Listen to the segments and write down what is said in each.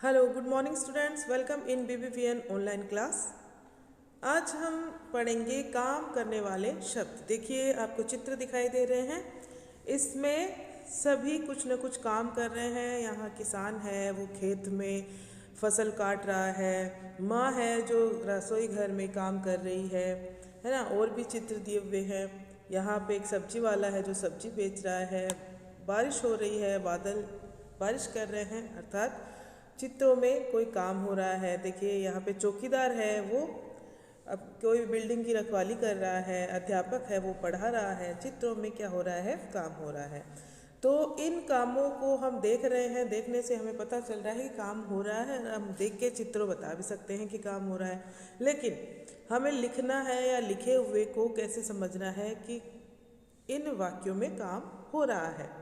Hello good morning students, welcome in BBVN online class. आज हम पढ़ेंगे काम करने वाले शब्द। देखिए आपको चित्र दिखाई दे रहे हैं, इसमें सभी कुछ न कुछ काम कर रहे हैं। यहाँ किसान है, वो खेत में फसल काट रहा है। माँ है जो रसोई घर में काम कर रही है ना। और भी चित्र दिए हुए हैं। यहाँ पे एक सब्जी वाला है जो सब्जी बेच रहा है। बारिश हो रही है, बादल बारिश कर रहे हैं, अर्थात चित्रों में कोई काम हो रहा है। देखिए यहाँ पे चौकीदार है, वो अब कोई बिल्डिंग की रखवाली कर रहा है। अध्यापक है, वो पढ़ा रहा है। चित्रों में क्या हो रहा है, काम हो रहा है। तो इन कामों को हम देख रहे हैं, देखने से हमें पता चल रहा है कि काम हो रहा है। हम देख के चित्रों बता भी सकते हैं कि काम हो रहा है, लेकिन हमें लिखना है या लिखे हुए को कैसे समझना है कि इन वाक्यों में काम हो रहा है।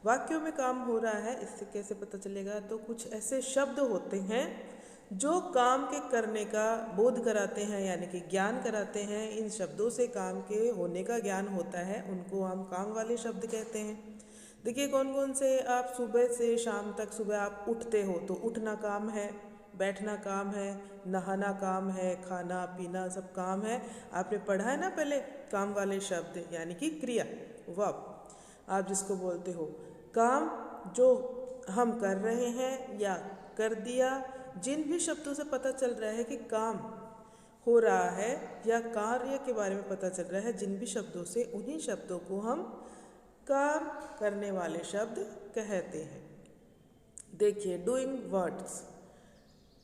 वाक्यों में काम हो रहा है, इससे कैसे पता चलेगा? तो कुछ ऐसे शब्द होते हैं जो काम के करने का बोध कराते हैं, यानी कि ज्ञान कराते हैं। इन शब्दों से काम के होने का ज्ञान होता है, उनको हम काम वाले शब्द कहते हैं। देखिए कौन कौन से। आप सुबह से शाम तक, सुबह आप उठते हो तो उठना काम है, बैठना काम है, नहाना काम है, खाना पीना सब काम है। आपने पढ़ा है ना पहले, काम वाले शब्द यानी कि क्रिया, वर्ब आप जिसको बोलते हो। काम जो हम कर रहे हैं या कर दिया, जिन भी शब्दों से पता चल रहा है कि काम हो रहा है या कार्य के बारे में पता चल रहा है, जिन भी शब्दों से, उन्हीं शब्दों को हम काम करने वाले शब्द कहते हैं। देखिए डूइंग वर्ड्स,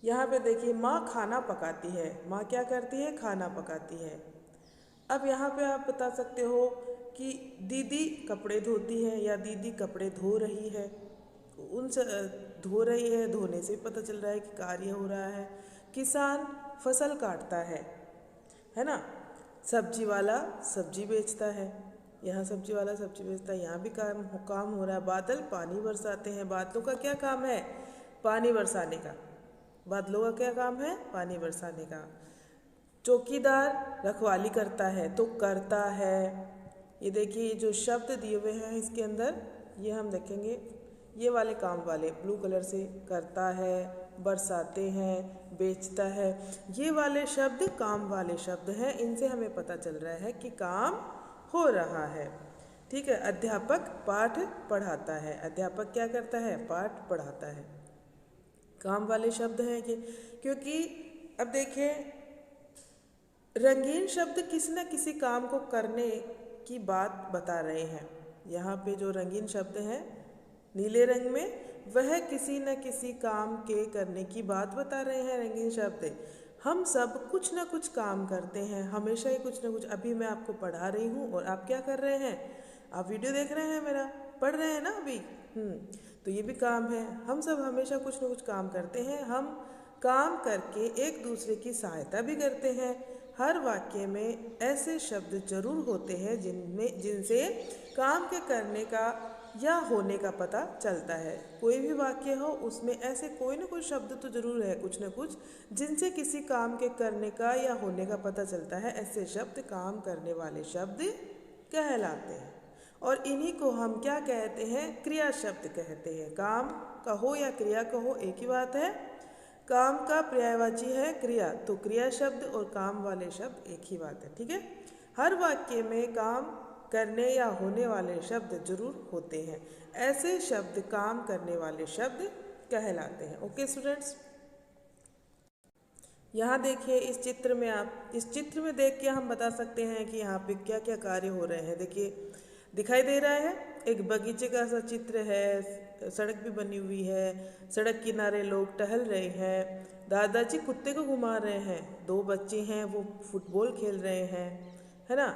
यहाँ पे देखिए माँ खाना पकाती है। माँ क्या करती है? खाना पकाती है। अब यहाँ पे आप बता सकते हो कि दीदी कपड़े धोती है या दीदी कपड़े धो रही है। धो रही है, धोने से पता चल रहा है कि कार्य हो रहा है। किसान फसल काटता है ना। सब्जी वाला सब्जी बेचता है, यहाँ सब्जी वाला सब्जी बेचता है, यहाँ भी काम हो रहा है। बादल पानी बरसाते हैं। बादलों का क्या काम है? पानी बरसाने का। बादलों का क्या काम है? पानी बरसाने का। चौकीदार रखवाली करता है, तो करता है। ये देखिए जो शब्द दिए हुए हैं इसके अंदर, ये हम देखेंगे, ये वाले काम वाले ब्लू कलर से, करता है, बरसाते हैं, बेचता है, ये वाले शब्द काम वाले शब्द हैं। इनसे हमें पता चल रहा है कि काम हो रहा है। ठीक है। अध्यापक पाठ पढ़ाता है। अध्यापक क्या करता है? पाठ पढ़ाता है। काम वाले शब्द हैं ये, क्योंकि अब देखिए रंगीन शब्द किसी न किसी काम को करने की बात बता रहे हैं। यहाँ पे जो रंगीन शब्द हैं नीले रंग में, वह किसी न किसी काम के करने की बात बता रहे हैं। रंगीन शब्द, हम सब कुछ न कुछ काम करते हैं, हमेशा ही कुछ न कुछ। अभी मैं आपको पढ़ा रही हूँ और आप क्या कर रहे हैं? आप वीडियो देख रहे हैं, मेरा पढ़ रहे हैं ना अभी। तो ये भी काम है। हम सब हमेशा कुछ न कुछ काम करते हैं। हम काम करके एक दूसरे की सहायता भी करते हैं। हर वाक्य में ऐसे शब्द जरूर होते हैं जिनसे काम के करने का या होने का पता चलता है। कोई भी वाक्य हो, उसमें ऐसे कोई ना कोई शब्द तो जरूर है, कुछ न कुछ, जिनसे किसी काम के करने का या होने का पता चलता है। ऐसे शब्द काम करने वाले शब्द कहलाते हैं। और इन्हीं को हम क्या कहते हैं? क्रिया शब्द कहते हैं। काम कहो या क्रिया कहो, एक ही बात है। काम का पर्यायवाची है क्रिया, तो क्रिया शब्द और काम वाले शब्द एक ही बात है। ठीक है। हर वाक्य में काम करने या होने वाले शब्द जरूर होते हैं। ऐसे शब्द काम करने वाले शब्द कहलाते हैं। ओके स्टूडेंट्स, यहाँ देखिए इस चित्र में, आप इस चित्र में देख के हम बता सकते हैं कि यहाँ पे क्या क्या कार्य हो रहे हैं। देखिए दिखाई दे रहा है एक बगीचे का सा चित्र है। सड़क भी बनी हुई है, सड़क किनारे लोग टहल रहे हैं। दादाजी कुत्ते को घुमा रहे हैं। दो बच्चे हैं, वो फुटबॉल खेल रहे हैं, है ना।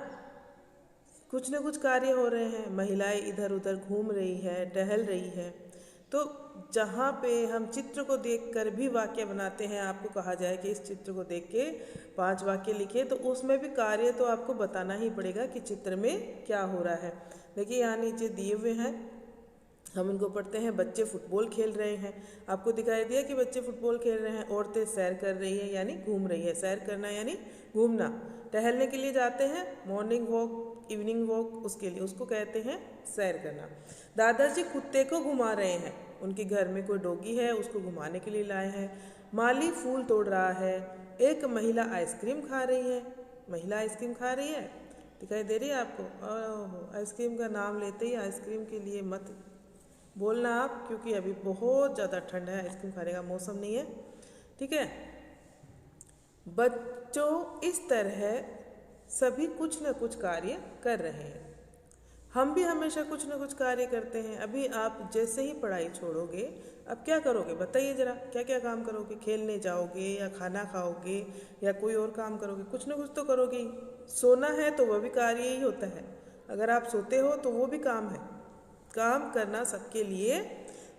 कुछ न कुछ कार्य हो रहे हैं। महिलाएं इधर उधर घूम रही है, टहल रही है। तो जहाँ पे हम चित्र को देखकर भी वाक्य बनाते हैं, आपको कहा जाए कि इस चित्र को देख के 5 वाक्य लिखिए, तो उसमें भी कार्य तो आपको बताना ही पड़ेगा कि चित्र में क्या हो रहा है। देखिए यहाँ नीचे दिए हुए हैं, हम इनको पढ़ते हैं। बच्चे फुटबॉल खेल रहे हैं। आपको दिखाई दिया कि बच्चे फुटबॉल खेल रहे हैं। औरतें सैर कर रही है यानी घूम रही है। सैर करना यानी घूमना। टहलने के लिए जाते हैं, मॉर्निंग वॉक, इवनिंग वॉक, उसके लिए, उसको कहते हैं सैर करना। दादाजी कुत्ते को घुमा रहे हैं। उनके घर में कोई डॉगी है, उसको घुमाने के लिए लाए हैं। माली फूल तोड़ रहा है। एक महिला आइसक्रीम खा रही है। महिला आइसक्रीम खा रही है, दिखाई दे रही है आपको? ओह, आइसक्रीम का नाम लेते ही आइसक्रीम के लिए मत बोलना आप, क्योंकि अभी बहुत ज़्यादा ठंड है, आइसक्रीम खाने का मौसम नहीं है, ठीक है। बच्चों इस तरह सभी कुछ न कुछ कार्य कर रहे हैं। हम भी हमेशा कुछ न कुछ कार्य करते हैं। अभी आप जैसे ही पढ़ाई छोड़ोगे, अब क्या करोगे बताइए ज़रा, क्या क्या काम करोगे? खेलने जाओगे या खाना खाओगे या कोई और काम करोगे? कुछ न कुछ तो करोगे ही। सोना है तो वह भी कार्य ही होता है। अगर आप सोते हो तो वो भी काम है। काम करना सबके लिए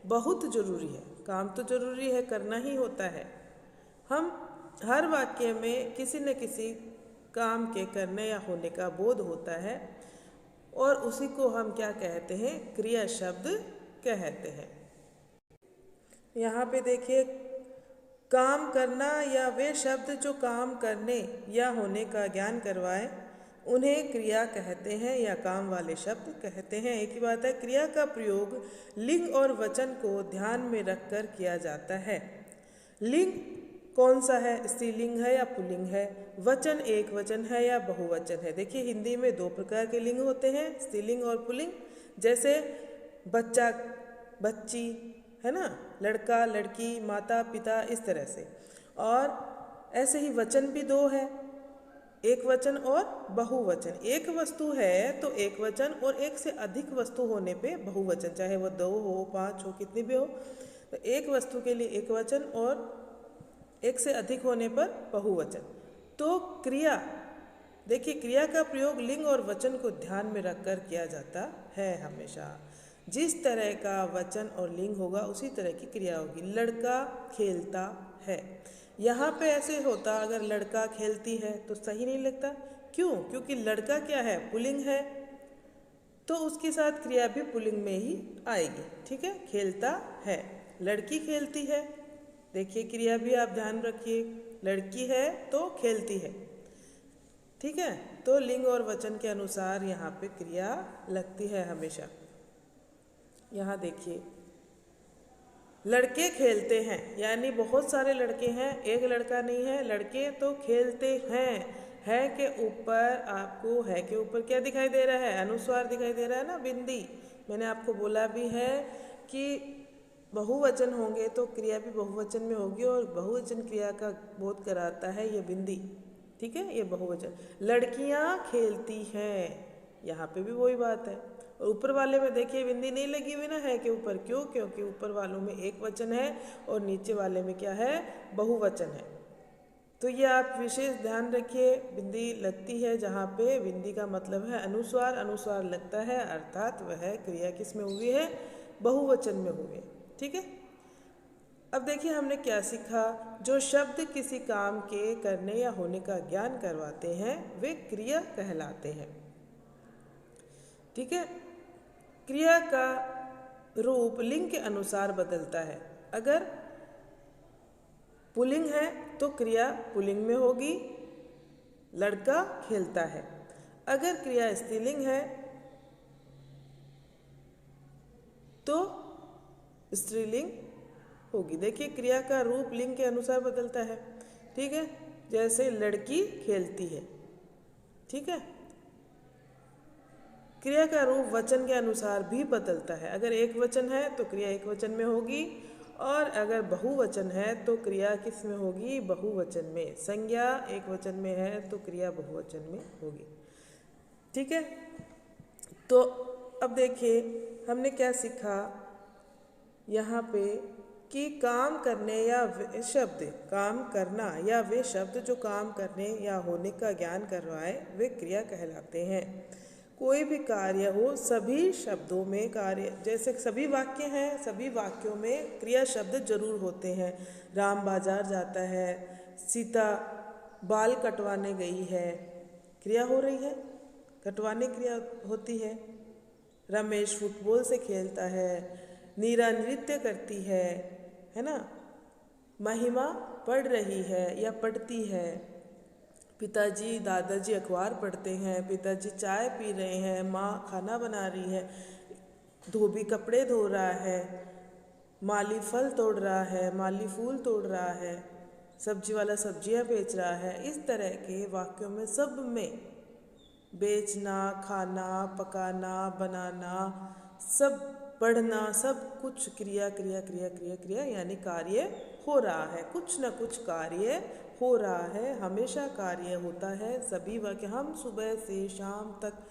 बहुत ज़रूरी है। काम तो ज़रूरी है, करना ही होता है। हम हर वाक्य में किसी न किसी काम के करने या होने का बोध होता है, और उसी को हम क्या कहते हैं? क्रिया शब्द कहते हैं। यहाँ पे देखिए, काम करना या वे शब्द जो काम करने या होने का ज्ञान करवाए, उन्हें क्रिया कहते हैं या काम वाले शब्द कहते हैं। एक ही बात है। क्रिया का प्रयोग लिंग और वचन को ध्यान में रखकर किया जाता है। लिंग कौन सा है? स्त्रीलिंग है या पुल्लिंग है? वचन एक वचन है या बहुवचन है? देखिए, हिंदी में दो प्रकार के लिंग होते हैं, स्त्रीलिंग और पुल्लिंग। जैसे बच्चा, बच्ची, है ना, लड़का, लड़की, माता, पिता, इस तरह से। और ऐसे ही वचन भी दो है, एक वचन और बहुवचन। एक वस्तु है तो एक वचन, और एक से अधिक वस्तु होने पे बहुवचन, चाहे वो 2 हो, 5 हो, कितनी भी हो। तो एक वस्तु के लिए एक वचन और एक से अधिक होने पर बहुवचन। तो क्रिया, देखिए, क्रिया का प्रयोग लिंग और वचन को ध्यान में रखकर किया जाता है हमेशा। जिस तरह का वचन और लिंग होगा उसी तरह की क्रिया होगी। लड़का खेलता है, यहाँ पे ऐसे होता अगर लड़का खेलती है तो सही नहीं लगता। क्यों? क्योंकि लड़का क्या है? पुल्लिंग है, तो उसके साथ क्रिया भी पुल्लिंग में ही आएगी, ठीक है। खेलता है, लड़की खेलती है, देखिए क्रिया भी आप ध्यान रखिए, लड़की है तो खेलती है, ठीक है। तो लिंग और वचन के अनुसार यहाँ पे क्रिया लगती है हमेशा। यहाँ देखिए, लड़के खेलते हैं, यानी बहुत सारे लड़के हैं, एक लड़का नहीं है। लड़के तो खेलते हैं। है के ऊपर आपको, है के ऊपर क्या दिखाई दे रहा है? अनुस्वार दिखाई दे रहा है ना, बिंदी। मैंने आपको बोला भी है कि बहुवचन होंगे तो क्रिया भी बहुवचन में होगी, और बहुवचन क्रिया का बोध कराता है ये बिंदी, ठीक है। ये बहुवचन। लड़कियां खेलती हैं, यहाँ पे भी वही बात है। और ऊपर वाले में देखिए बिंदी नहीं लगी हुई ना, है के ऊपर। क्यों? क्योंकि ऊपर वालों में एक वचन है और नीचे वाले में क्या है? बहुवचन है। तो ये आप विशेष ध्यान रखिए, बिंदी लगती है जहाँ पे बिंदी का मतलब है अनुस्वार, अनुस्वार लगता है, अर्थात वह क्रिया किस में हुई है? बहुवचन में हुई है, ठीक है। अब देखिए हमने क्या सीखा। जो शब्द किसी काम के करने या होने का ज्ञान करवाते हैं वे क्रिया कहलाते हैं, ठीक है। क्रिया का रूप लिंग के अनुसार बदलता है। अगर पुल्लिंग है तो क्रिया पुल्लिंग में होगी, लड़का खेलता है। अगर क्रिया स्त्रीलिंग है तो स्त्रीलिंग होगी। देखिए, क्रिया का रूप लिंग के अनुसार बदलता है, ठीक है। जैसे लड़की खेलती है, ठीक है। क्रिया का रूप वचन के अनुसार भी बदलता है। अगर एक वचन है तो क्रिया एक वचन में होगी, और अगर बहुवचन है तो क्रिया किस में होगी? बहुवचन में। संज्ञा एक वचन में है तो क्रिया बहुवचन में होगी, ठीक है। तो अब देखिए हमने क्या सीखा यहाँ पे कि काम करने या वे शब्द, काम करना या वे शब्द जो काम करने या होने का ज्ञान करवाए वे क्रिया कहलाते हैं। कोई भी कार्य हो, सभी शब्दों में कार्य, जैसे सभी वाक्य हैं, सभी वाक्यों में क्रिया शब्द जरूर होते हैं। राम बाजार जाता है, सीता बाल कटवाने गई है, क्रिया हो रही है, कटवाने क्रिया होती है। रमेश फुटबॉल से खेलता है, नीरा नृत्य करती है ना। महिमा पढ़ रही है या पढ़ती है। पिताजी, दादाजी अखबार पढ़ते हैं, पिताजी चाय पी रहे हैं, माँ खाना बना रही है, धोबी कपड़े धो रहा माली फल तोड़ रहा है, माली फूल तोड़ रहा है, सब्जी वाला सब्जियां बेच रहा है। इस तरह के वाक्यों में सब में बेचना, खाना, पकाना, बनाना, सब पढ़ना, सब कुछ क्रिया क्रिया क्रिया क्रिया क्रिया यानी कार्य हो रहा है। कुछ न कुछ कार्य हो रहा है, हमेशा कार्य होता है। सभी वाक्य, हम सुबह से शाम तक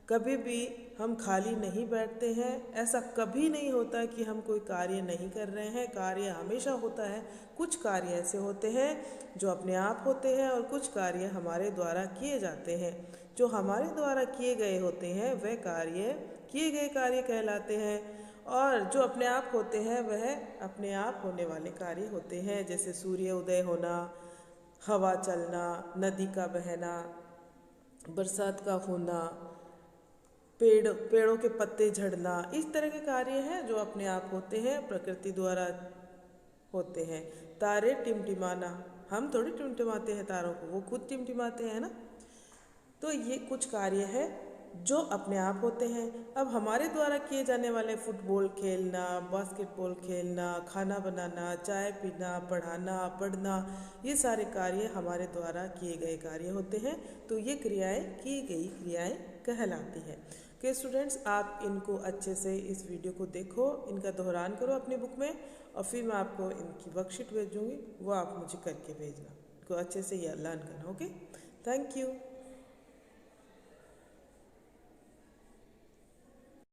कभी भी हम खाली नहीं बैठते हैं। ऐसा कभी नहीं होता कि हम कोई कार्य नहीं कर रहे हैं, कार्य हमेशा होता है। कुछ कार्य ऐसे होते हैं जो अपने आप होते हैं और कुछ कार्य हमारे द्वारा किए जाते हैं। जो हमारे द्वारा किए गए होते हैं वह कार्य किए गए कार्य कहलाते हैं, और जो अपने आप होते हैं वह अपने आप होने वाले कार्य होते हैं। जैसे सूर्य उदय होना, हवा चलना, नदी का बहना, बरसात का होना, पेड़ों के पत्ते झड़ना, इस तरह के कार्य हैं जो अपने आप होते हैं, प्रकृति द्वारा होते हैं। तारे टिमटिमाना, हम थोड़ी टिमटिमाते हैं तारों को, वो खुद टिमटिमाते हैं ना। तो ये कुछ कार्य है जो अपने आप होते हैं। अब हमारे द्वारा किए जाने वाले फुटबॉल खेलना, बास्केटबॉल खेलना, खाना बनाना, चाय पीना, पढ़ना, ये सारे कार्य हमारे द्वारा किए गए कार्य होते हैं। तो ये क्रियाएं की गई क्रियाएं कहलाती हैं। कि स्टूडेंट्स, आप इनको अच्छे से इस वीडियो को देखो, इनका दोहरान करो अपनी बुक में, और फिर मैं आपको इनकी वर्कशीट भेजूँगी, वो आप मुझे करके भेजना। इनको अच्छे से ये लर्न करना। Okay, thank you.